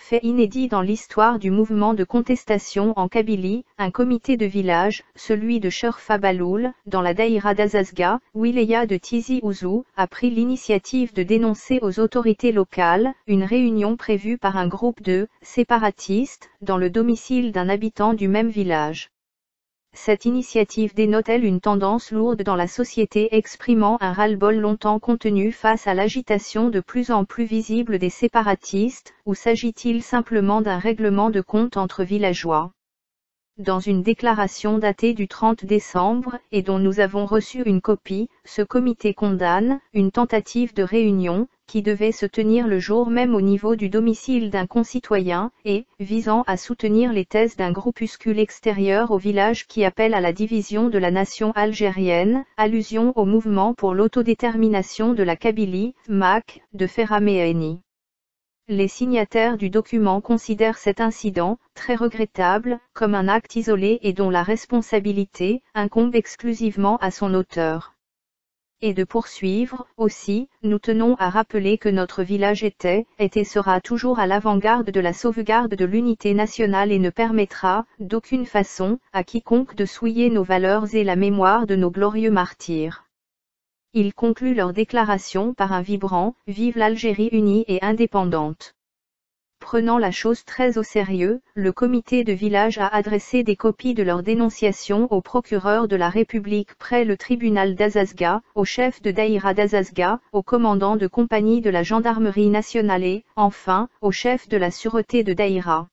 fait inédit dans l'histoire du mouvement de contestation en Kabylie, un comité de village, celui de Cherfa Baloul, dans la daïra d'Azazga, Wilaya de Tizi Ouzou, a pris l'initiative de dénoncer aux autorités locales une réunion prévue par un groupe de séparatistes dans le domicile d'un habitant du même village. Cette initiative dénote-t-elle une tendance lourde dans la société exprimant un ras-le-bol longtemps contenu face à l'agitation de plus en plus visible des séparatistes, ou s'agit-il simplement d'un règlement de compte entre villageois ? Dans une déclaration datée du 30 décembre, et dont nous avons reçu une copie, ce comité condamne une tentative de réunion, qui devait se tenir le jour même au niveau du domicile d'un concitoyen, et visant à soutenir les thèses d'un groupuscule extérieur au village qui appelle à la division de la nation algérienne, allusion au mouvement pour l'autodétermination de la Kabylie, MAC, de Ferraméeni. Les signataires du document considèrent cet incident, très regrettable, comme un acte isolé et dont la responsabilité incombe exclusivement à son auteur. Et de poursuivre, aussi, nous tenons à rappeler que notre village était et sera toujours à l'avant-garde de la sauvegarde de l'unité nationale et ne permettra, d'aucune façon, à quiconque de souiller nos valeurs et la mémoire de nos glorieux martyrs. Ils concluent leur déclaration par un vibrant « Vive l'Algérie unie et indépendante ». Prenant la chose très au sérieux, le comité de village a adressé des copies de leur dénonciation au procureur de la République près le tribunal d'Azazga, au chef de daïra d'Azazga, au commandant de compagnie de la gendarmerie nationale et, enfin, au chef de la sûreté de daïra.